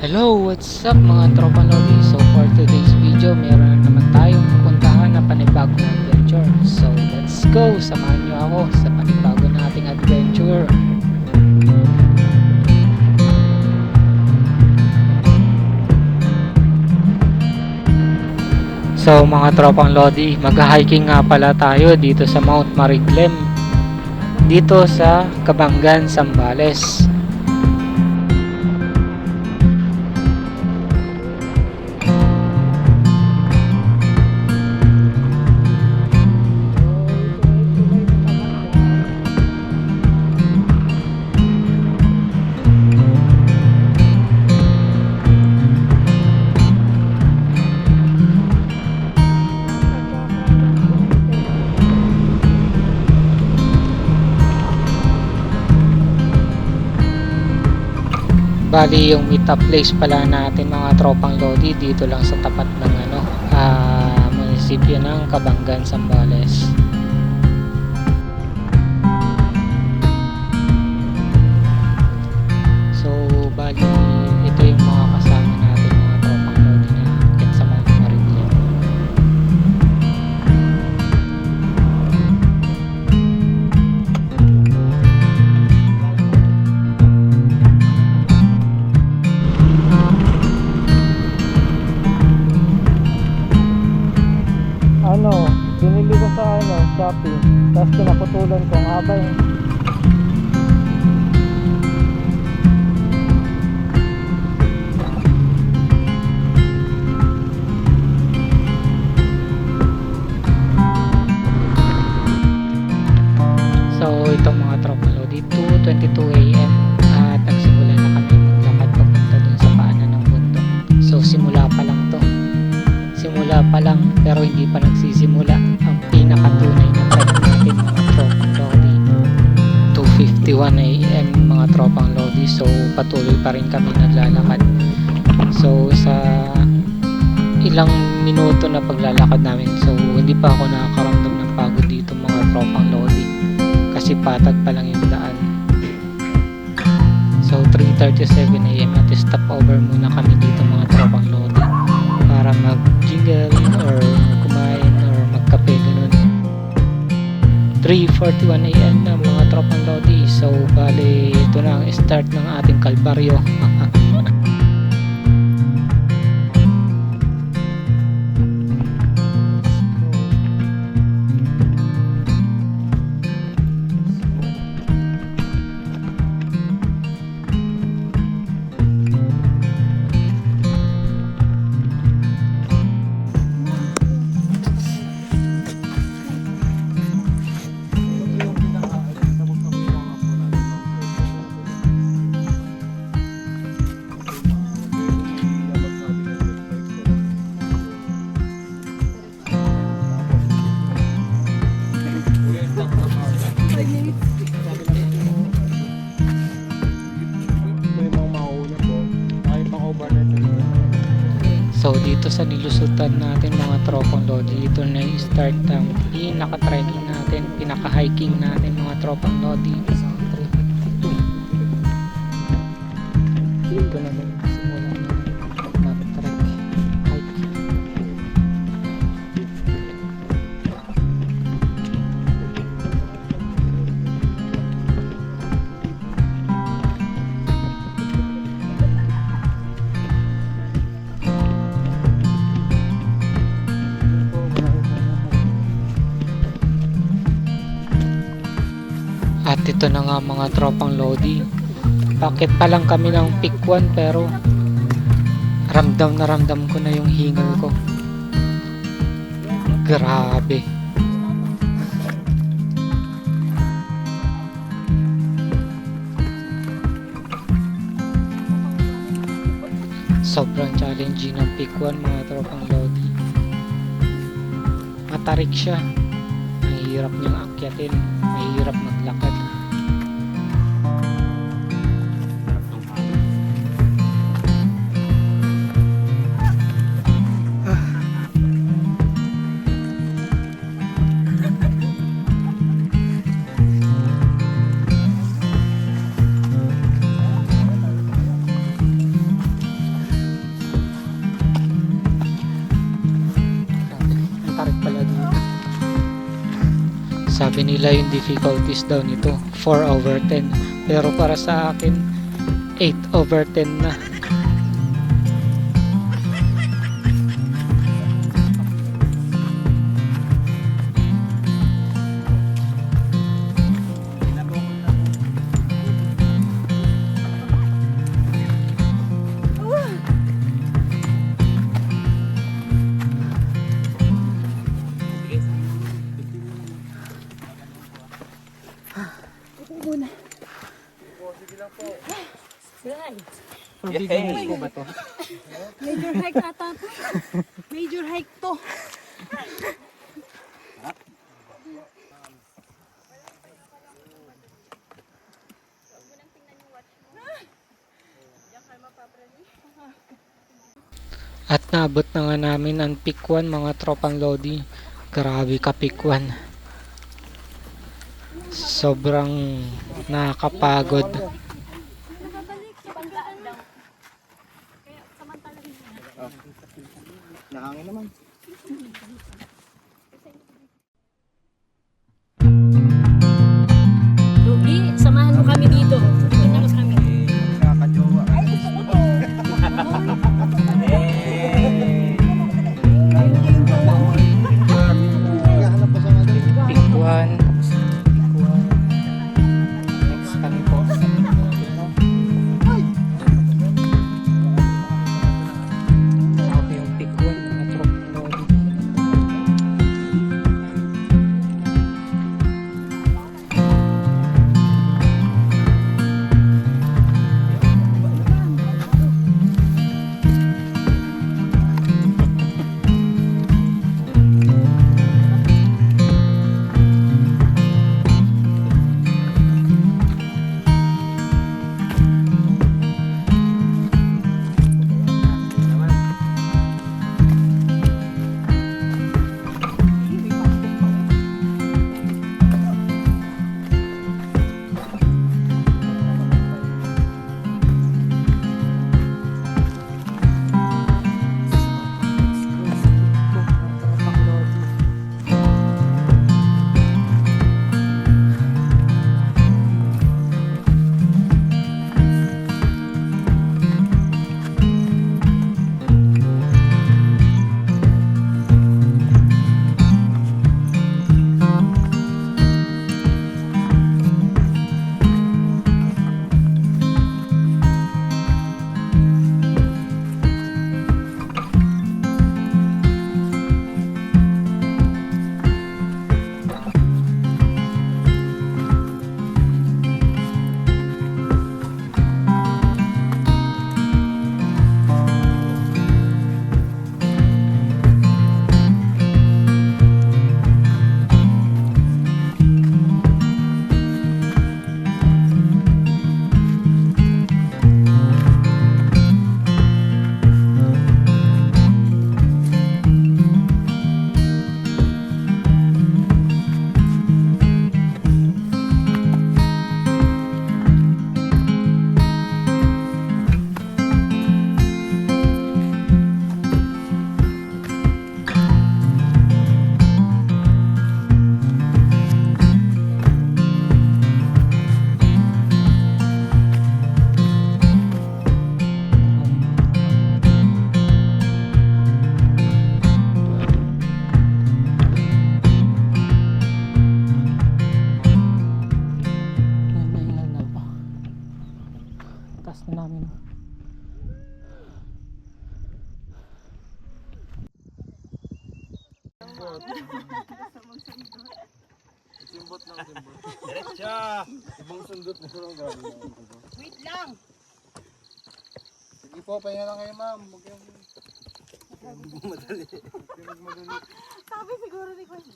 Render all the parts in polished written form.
Hello, what's up mga tropa lodi? So for today's video, meron na naman tayong pupuntahan na panibagong adventure. So let's go! Samahan nyo ako sa panibago nating adventure. So mga tropang lodi, mag-hiking nga pala tayo dito sa Mount Mariglem, dito sa Cabangan, Zambales. Bali yung meet up place pala natin mga tropang lodi dito lang sa tapat ng munisipyo ng Cabangan, Zambales. So bali ito yung mga kasama natin mga tropang lodi na akit sa Mount Mariglem. Binili ko sa Shopee, tapos pinaputulan ko ang abay. So itong mga tropa lodi, 2:22 AM at nagsimula na kami maglakad papunta dun sa paanan ng bundok. So simula pa lang to. Simula pa lang pero hindi pa nagsisimula ang pinakatunay na trek natin mga tropang lodi. 2:51 AM mga tropang lodi, so patuloy pa rin kami naglalakad. So sa ilang minuto na paglalakad namin, so hindi pa ako nakakaramdam ng pagod dito mga tropang lodi kasi patag pa lang yung daan. So 3:37 AM at stop over muna kami dito mga tropang lodi para mag-jingle or kumain or magkape ganun. 3:41 AM na mga tropang lodi, so bali ito na ang start ng ating kalbaryo. So dito sa nilusutan natin mga tropang lodi, dito na yung start ng pinaka-trekking natin, pinaka-hiking natin mga tropang lodi. Dito na yung simula ng mag-trek, hike. At ito na nga mga tropang lodi, bakit pa lang kami ng peak 1 pero ramdam na ramdam ko na yung hingal ko. Grabe. Sobrang challenging ng peak 1 mga tropang lodi. Matarik siya, mahirap niyang akyatin, mahirap maglakad. Sabi nila yung difficulties daw nito 4/10, pero para sa akin 8/10 na. Mabibilis po ba to? Major hike ata to. Major hike to. At naabot na nga namin ang peak 1 mga tropang Lodi. Grabe ka peak 1. Sobrang nakakapagod. Nahangin naman. Lugi, samahan mo kami dito. Dito na kami. Kakajowa. Ay, gusto ko to. Naghahanap pa sa mga Peak 1. Next kami po. Grabe yung peak 1 mga tropang Lodi. namin. Simbot lang, simbot. Diretso! Ibang sundot na lang gano'n. Wait lang. Sige po, pahinga lang kayo ma'am. Huwag kayong madali. Huwag madali. Sabi siguro ni Kuya.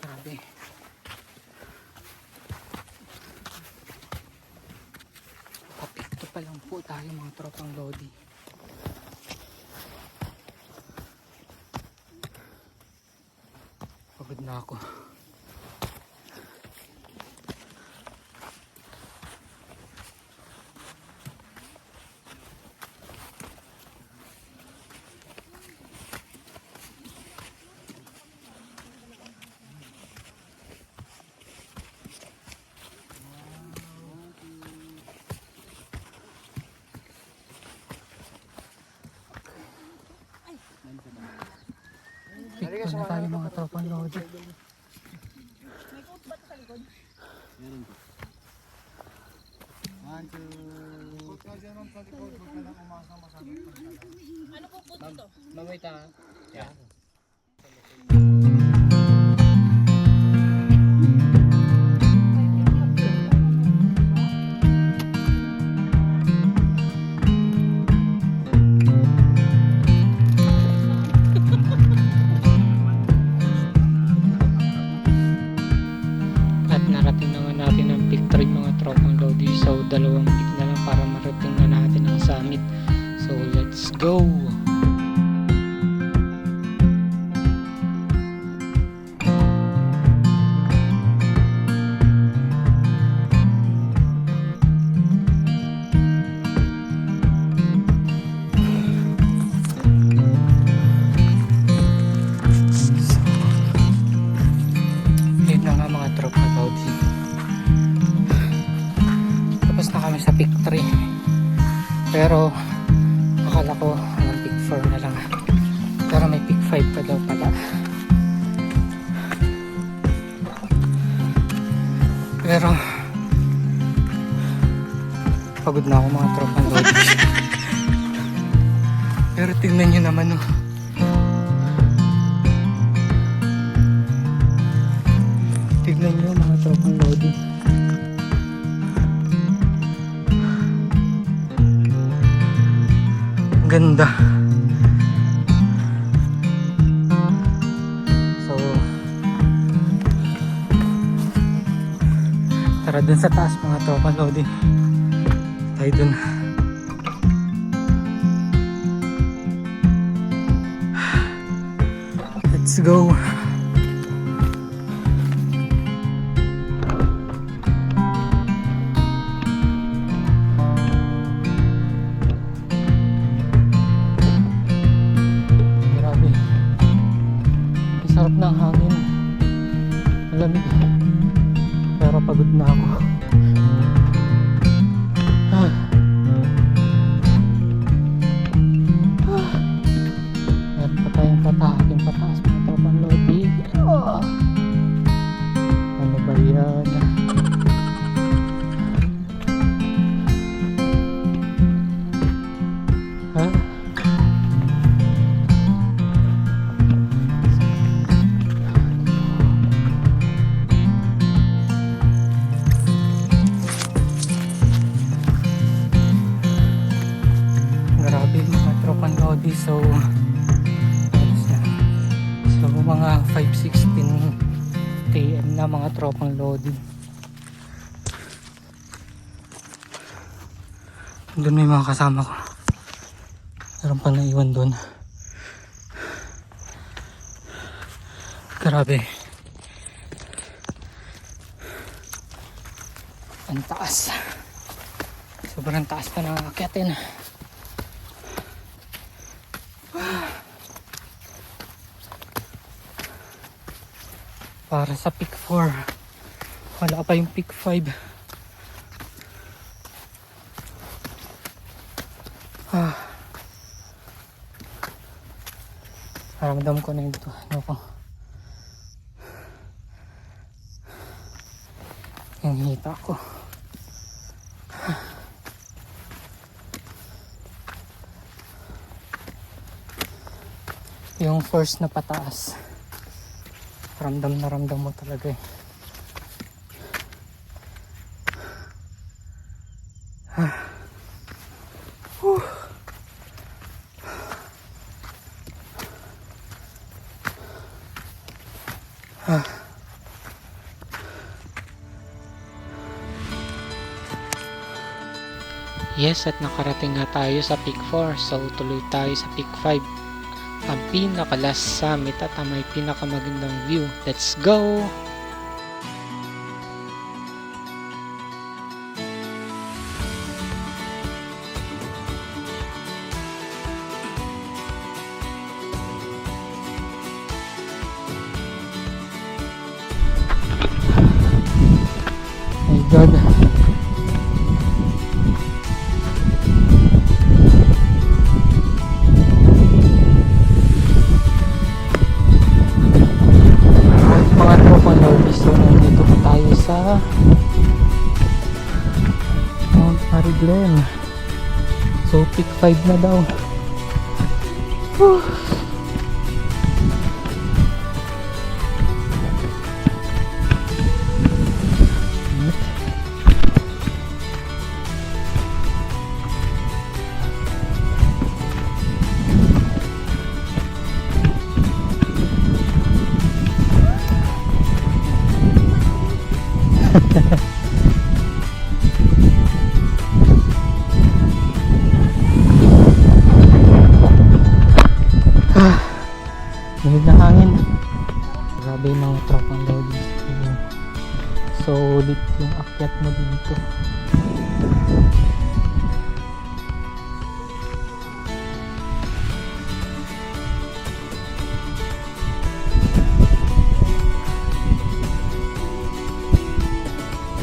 Grabe. Kapikto pa lang po tayo mga tropang Lodi. Pagod na ako. Pick ko na tayo mga tropang lodi. Mamita. Yeah. At narating naman natin ang peak 3 mga tropang lodi. So 2 peak na lang para marating na natin ang summit. So let's go! Yun na nga mga tropang lodi. Tapos na kami sa peak 3. Pero akala ko hanggang peak 4 na lang. Pero may peak 5 pa daw pala. Pero pagod na ako mga tropang lodi. Pero tingnan nyo naman oh. Tignan nyo mga tropang lodi. Ganda. So tara dun sa taas mga tropang lodi. Tayo dun. Let's go. Grabe. Ang sarap ng hangin. Malamig. Pero pagod na ako. Ah. Ah. Meron pa tayong tatahaking pataas mga tropang lodi. Ah. Ano ba yan? Ha? Grabe mga tropang lodi. So mga 5:16 AM na mga tropang lodi. Doon may mga kasama ko. Meron pa naiwan doon. Grabe. Ang taas. Sobrang taas pa ng akyatin. Para sa peak 4. Wala pa yung peak 5. Ramdam ko na ito. Ano ko? Yung hita ko. Yung first na pataas. Ramdam na ramdam mo talaga eh. Yes, at nakarating nga tayo sa peak 4. So tuloy tayo sa peak 5. Ang pinaka-last summit at ang may pinakamagandang view. Let's go! My God! Glen. So peak 5 na daw. Whew. Lamig na hangin. Grabe yung mga tropang lodi. Solid yung akyat mo dito.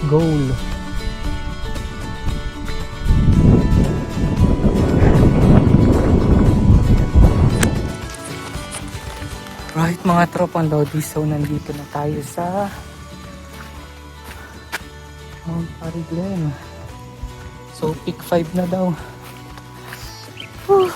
Goal. Right mga tropang lodi, so nandito na tayo sa Mount Pariglen. So peak 5 na daw. Whew.